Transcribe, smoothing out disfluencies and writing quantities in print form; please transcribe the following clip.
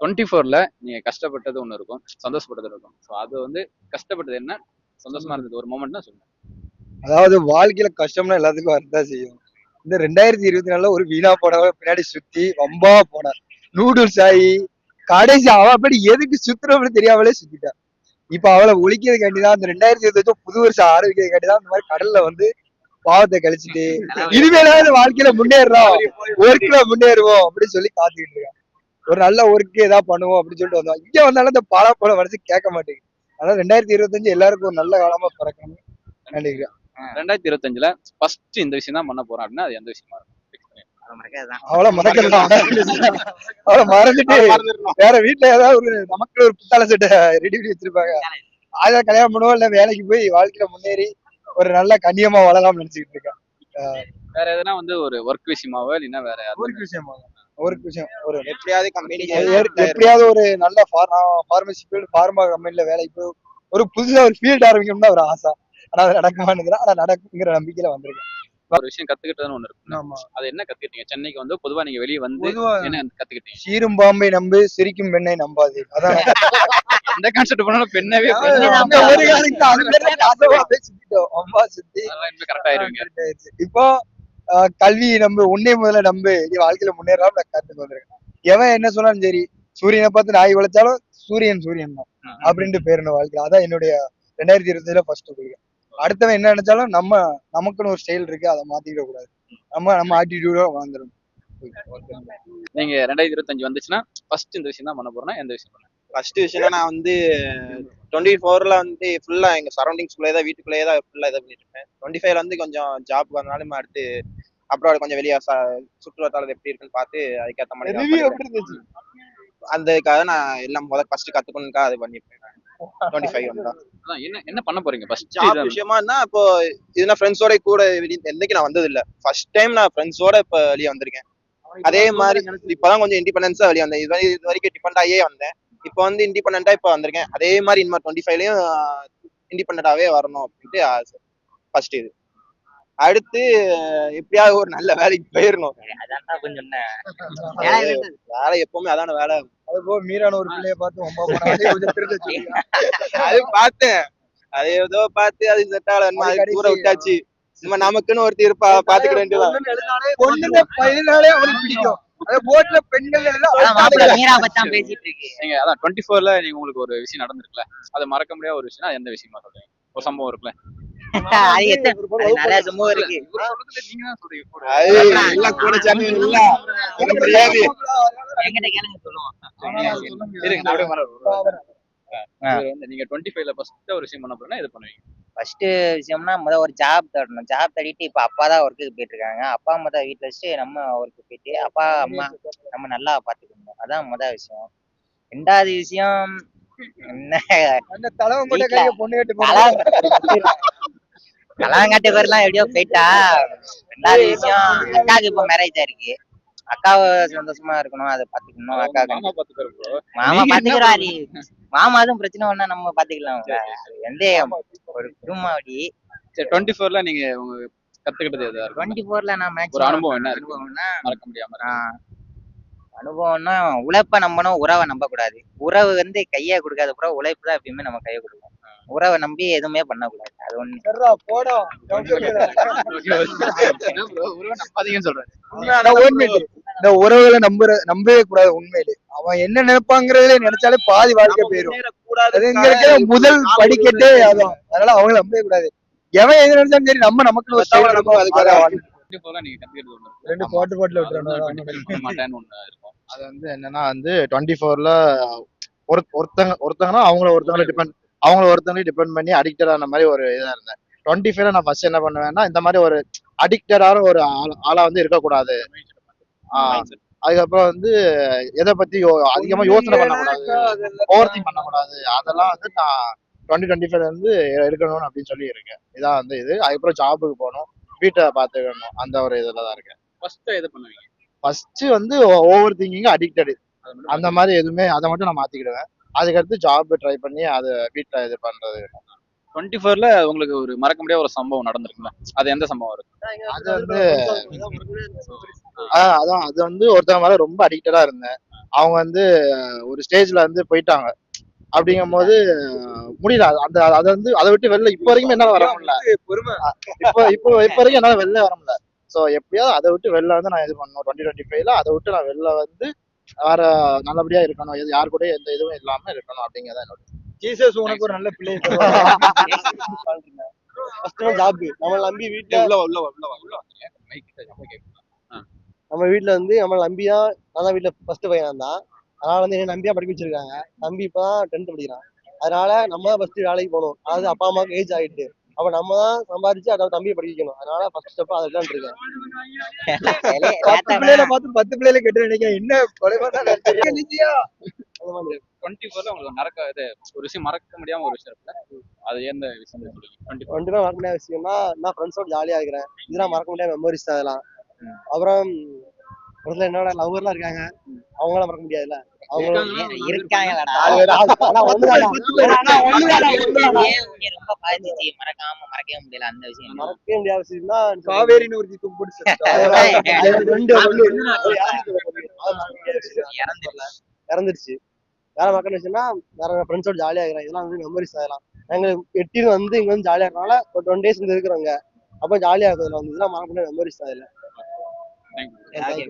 24ல நீங்க கஷ்டப்பட்டது ஒண்ணு இருக்கும், சந்தோஷப்பட்டது இருக்கும். ஸோ அது வந்து கஷ்டப்பட்டது என்ன, சந்தோஷமா இருந்தது ஒரு மொமெண்ட்னா சொல்லுங்க. அதாவது வாழ்க்கையில கஷ்டம்னா எல்லாத்துக்கும் வரதான் செய்யும். இந்த 2024 ஒரு வீணா போனவ பின்னாடி சுத்தி வம்பா போனா நூடுல்ஸ் ஆகி கடைசி அவ அப்படி எதுக்கு சுத்துறோம்னு தெரியாமலே சுத்திட்டா. இப்ப அவளை ஒழிக்கிறதுக்காண்டிதான் அந்த 2025 புது வருஷம் ஆரம்பிக்கிறதுக்காண்டிதான் இந்த மாதிரி கடல்ல வந்து பாவத்தை கழிச்சுட்டு இனிமேலாவது வாழ்க்கையில முன்னேறோம், ஒர்க்ல முன்னேறுவோம் அப்படின்னு சொல்லி காத்துக்கிட்டு இருக்கான். ஒரு நல்ல ஒர்க் ஏதாவது பண்ணுவோம் அப்படின்னு சொல்லிட்டு வந்தோம். இங்க வந்தாலும் இந்த பல மனசு கேட்க மாட்டேங்குது. அதனால 2025 எல்லாருக்கும் ஒரு நல்ல காலமா பிறக்கணும்னு நினைக்கிறேன். 2025ல ஃபர்ஸ்ட் இந்த விஷயம் தான் பண்ண போறோம் அப்படின்னா அது எந்த விஷயமா இருக்கும்? அவளை மறக்கலாம், அவளை மறந்துட்டு வேற வீட்டுல ஏதாவது ஒரு நமக்கு ஒரு புத்தால சட்டை ரெடி பண்ணி வச்சிருப்பாங்க, அதை கல்யாணம் பண்ணுவோம், இல்ல வேலைக்கு போய் வாழ்க்கையில முன்னேறி ஒரு நல்ல கண்ணியமா வாழலாம்னு நினைச்சுக்கிட்டு இருக்கேன். வேற எதனா வந்து ஒரு ஒர்க் விஷயமாவோ இல்லைன்னா வேற ஒர்க் விஷயமா ஒர்க் விஷயம் ஒரு எப்படியாவது கம்பெனி எப்படியாவது ஒரு நல்ல பார்மசி ஃபீல்டு ஃபார்மா கம்பெனில வேலைக்கு போய் ஒரு புதுசா ஒரு ஃபீல்ட் ஆரம்பிக்கணும்னு தான் ஒரு ஆசை. ஆனா அது நடக்குமான்னு ஆனா நடக்குங்கிற நம்பிக்கையில வந்திருக்கேன். ஒரு விஷயம் கத்துக்கிட்டதுன்னு ஒண்ணு இருக்கு. அது என்ன கத்துக்கிட்டீங்க? சென்னைக்கு வந்து பொதுவா நீங்க வெளியே வந்து என்ன கத்துக்கிட்டீங்க? சீரும் பாம்பை நம்பு, சிரிக்கும் பெண்ணை நம்பாது. அதான் அந்த கான்செப்ட் பண்ணாலும் பெண்ணவே அம்மா சுத்தி கரெக்ட் ஆயிருவீங்க. இப்போ கல்வி நம்பு, உன்னை முதல்ல நம்பு, நீ வாழ்க்கையில முன்னேறாம நான் கத்துக்கு வந்திருக்கேன். எவன் என்ன சொன்னாலும் சரி, சூரியனை பார்த்து நாய் உழைச்சாலும் சூரியன் தான் அப்படின்ட்டு பேருன வாழ்க்கை. அதான் என்னுடைய 2025ல ஃபர்ஸ்ட் கொள்கை. அடுத்தவன் என்ன நினைச்சாலும் நமக்குன்னு ஒரு ஸ்டைல் இருக்கு, அதை மாத்திக்க கூடாது. நம்ம ஆட்டிடியூடா வாழ்ந்துடணும். நீங்க 2025 வந்துச்சுன்னா ஃபர்ஸ்ட் இந்த விஷயம் தான் பண்ண போறேன்னா எந்த விஷயம் பண்ண? ஃபர்ஸ்ட் விஷயம் நான் வந்து 24ல வந்து ஃபுல்லா எங்க சரௌண்டிங்ஸ்குள்ளே தான், வீட்டுக்குள்ளேயே தான் ஃபுல்லா இதை பண்ணிட்டு இருக்கேன். 25ல வந்து கொஞ்சம் ஜாப் வரனாலும் அடுத்து அப்ராட் கொஞ்சம் வெளியே சுற்றுவட்டாளர் எப்படி இருக்குன்னு பார்த்து அதுக்கேற்ற மாதிரி அதுக்காக நான் எல்லாம் முதல்ல ஃபர்ஸ்ட் கத்துக்கணுக்கா அது பண்ணிருப்பேன். 25 வந்தா என்ன பண்ண போறீங்க? ஃபர்ஸ்ட் ஜாப் விஷயமானா இப்போ இதுனா ஃப்ரெண்ட்ஸோட கூட என்னைக்கு நான் வந்தது இல்ல. ஃபர்ஸ்ட் டைம் நான் ஃப்ரெண்ட்ஸோட இப்ப வெளியே வந்திருக்கேன். அதே மாதிரி இப்பதான் கொஞ்சம் இண்டிபெண்டன்ஸா வெளியே வந்தேன். இது வரைக்கும் டிபெண்ட் ஆகியே வந்தேன். இப்போ வந்து இண்டிபெண்டா இப்ப வந்திருக்கேன். அதே மாதிரி இன்னும் 25லயும் இண்டிபெண்டாவே வரணும் அப்படின்ட்டு ஆசை. ஃபர்ஸ்ட் இது. அடுத்து எப்படியாவது ஒரு நல்ல வேலைக்கு போயிடணும். அதான் கொஞ்சம் வேலை எப்பவுமே அதான வேலை. அது போக மீறான ஒரு பிள்ளைய பார்த்து அது பார்த்தேன். அது ஏதோ பார்த்து அது செட் ஆகல, தூர விட்டாச்சு. நம்ம நமக்குன்னு ஒருத்தர் இருப்பா, பாத்துக்க வேண்டியதான். பொண்ணுங்க பையனாலே அவனுக்கு பிடிக்கும். அதே போட்ல பெண்கள் நீங்க அதான் 24ல நீங்க உங்களுக்கு ஒரு விஷயம் நடந்திருக்குல்ல, அது மறக்க முடியாத ஒரு விஷயம், எந்த விஷயமா சொல்றீங்க? ஒரு சம்பவம் இருக்குல்ல, நிறைய சம்பவம் இருக்கு. நீங்க தான் சொல்றீங்க. நீங்க 25ல ஃபர்ஸ்ட் ஒரு விஷயம் பண்ண போறீங்கன்னா எது பண்ணுவீங்க? ஃபர்ஸ்ட் விஷயம்னா முதல் ஒரு ஜாப் தேடணும். ஜாப் தேடிட்டு இப்ப அப்பா தான் ஒர்க்குக்கு போயிட்டு இருக்காங்க. அப்பா அம்மா தான் வீட்டுல வச்சுட்டு நம்ம ஒர்க்கு போயிட்டு அப்பா அம்மா நம்ம நல்லா பாத்துக்கணும். அதான் முதல் விஷயம். ரெண்டாவது விஷயம் என்ன, கலாங்காட்டு பேர்லாம் எப்படியோ போயிட்டா. ரெண்டாவது விஷயம் அக்காவுக்கு இப்ப மேரேஜ் ஆயிருக்கு. அக்காவை சந்தோஷமா இருக்கணும், அதை பாத்துக்கணும். அக்காவுக்கு மாமா பாத்துக்கிறாரு. மாமா அதுவும் பிரச்சனை ஒண்ணா நம்ம பாத்துக்கலாம். எந்த ஒரு குடும்பம் அப்படி. 24ல நீங்க கத்துக்கிட்டது எதா இருக்கு? 24ல நான் ஒரு அனுபவம் என்ன இருக்குன்னா மறக்க முடியாம அனுபவம்னா உழைப்ப நம்பணும், உறவை நம்ப கூடாது. உறவு வந்து கையை கொடுக்காத கூட உழைப்பு தான் எப்பயுமே நம்ம கையை கொடுக்கும். உறவை நம்பி எதுவுமே பண்ணக்கூடாது. அது ஒண்ணு. இந்த உறவுகளை நம்பவே கூடாது. உண்மையிலே அவன் என்ன நினைப்பாங்கிறதுல நினைச்சாலே பாதி வாழ்க்கை போயிடும். முதல் படிக்கட்டே அதான். அதனால அவங்களை நம்பவே கூடாது. எவன் எது நினைச்சாலும் சரி, நமக்கு அது வந்து என்னன்னா வந்து 24ல ஒருத்தங்கன்னா ஒருத்தவங்களை டிபெண்ட் பண்ணி அடிக்டட் ஆன மாதிரி ஒரு இதா இருந்தேன். 25ல நான் ஃபர்ஸ்ட் என்ன பண்ணுவேன்னா இந்த மாதிரி ஒரு அடிக்டடான ஒரு ஆளா வந்து இருக்கக்கூடாது. அதுக்கப்புறம் வந்து எதை பத்தி அதிகமா யோசனை பண்ணக்கூடாது, ஓவர் திங்க் பண்ணக்கூடாது. அதெல்லாம் வந்து நான் 2025ல வந்து எடுக்கணும் அப்படின்னு சொல்லி இருக்கேன். இதான் வந்து இது. அதுக்கப்புறம் ஜாபுக்கு போகணும், வீட்டை பாத்துக்கணும், அந்த ஒரு இதுல தான் இருக்கேன். ஃபர்ஸ்ட் வந்து ஓவர் திங்கிங், அடிக்டடு அந்த மாதிரி எதுவுமே, அதை மட்டும் நான் மாத்திக்கிடுவேன். அதுக்கடுத்து ஜாப் ட்ரை பண்ணி அதை வீட்டுல இது பண்றது. 24ல உங்களுக்கு ஒரு மறக்க முடியாத ஒரு சம்பவம் நடந்திருக்குல்ல, அது எந்த சம்பவம் இருக்கு? அது வந்து அதான் அது வந்து ஒருத்தவங்க மேல ரொம்ப அடிக்டடா இருந்தேன். அவங்க வந்து ஒரு ஸ்டேஜ்ல வந்து போயிட்டாங்க. அப்படிங்கும் போது முடியல. அந்த அதை வந்து அதை விட்டு வெளில இப்ப வரைக்கும் என்னால வர முடியல. பொறுமை. இப்ப வரைக்கும் என்னால வெளில வர முடியல. சோ எப்படியாவது அதை விட்டு வெளில வந்து நான் இது பண்ணணும். 2025ல அதை விட்டு நான் வெளில வந்து வேற நல்லபடியா இருக்கணும். யாரு கூட எந்த இதுவும் இல்லாம இருக்கணும் அப்படிங்கறத என்னோட ஜீசஸ் உனக்கு ஒரு நல்ல பிள்ளை ஃபர்ஸ்ட் ஜாப் நம்மளை நம்பி வீட்டுல நம்ம வீட்டுல வந்து நம்மளை நம்பிதான் நான் தான் வீட்டுல ஃபர்ஸ்ட் பையன் தான். அதனால வந்து என்ன நம்பியா படிக்க வச்சிருக்காங்க. தம்பி இப்பதான் 10th படிக்கிறான். அதனால நம்ம தான் ஃபர்ஸ்ட் வேலைக்கு போகணும். அதாவது அப்பா அம்மாவுக்கு ஏஜ் ஆயிட்டு அப்ப நம்ம தான் சம்பாதிச்சு அதாவது தம்பியை படிக்க வைக்கணும். அதனால ஃபர்ஸ்ட் ஸ்டெப் அதுதான் இருக்கேன். 10 பிள்ளைகளை பார்த்து 10 பிள்ளைகளை கெட்டு நினைக்கிறேன். என்ன கொலைவா தான் நினைச்சியா? அந்த மாதிரி 24ல உங்களுக்கு ஒரு விஷயம் மறக்க முடியாம ஒரு விஷயம் இருக்குல்ல, அது எந்த விஷயம் சொல்லுங்க? 24 ரெண்டு பேரும் மறக்க முடியாத விஷயம்னா நான் ஃப்ரெண்ட்ஸோட ஜாலியா இருக்கிறேன். இதெல்லாம் மறக்க முடியாத மெமரிஸ் தான் அதெல்லாம். அப்புறம் ஒரு சில என்னோட லவ்வர்லாம் இருக்காங்க. அவங்களாம் மறக்க முடியாதுல்ல. அவங்க இருக்காங்களாடா ஆனா ஒண்ணுதானா ரொம்ப பாதிச்சு மறக்கவே முடியல அந்த விஷயம். மறக்கவே முடியாத விஷயம்னா காவேரின்னு ஒரு தூக்கு போட்டு செத்துட்டா. இறந்துருச்சு. வேற மறக்க விஷயம்னா வேற ஃப்ரெண்ட்ஸோட ஜாலியா இருக்கிறேன். இதெல்லாம் வந்து மெமரிஸ் ஆகலாம். எங்களுக்கு 8 வந்து இங்க வந்து ஜாலியா இருக்கனால ஒரு 20 days இங்க இருக்கிறோங்க. அப்ப ஜாலியா இருக்கிறதுல வந்து இதெல்லாம் மறக்க முடியாத மெமரிஸ் தான். Thank you.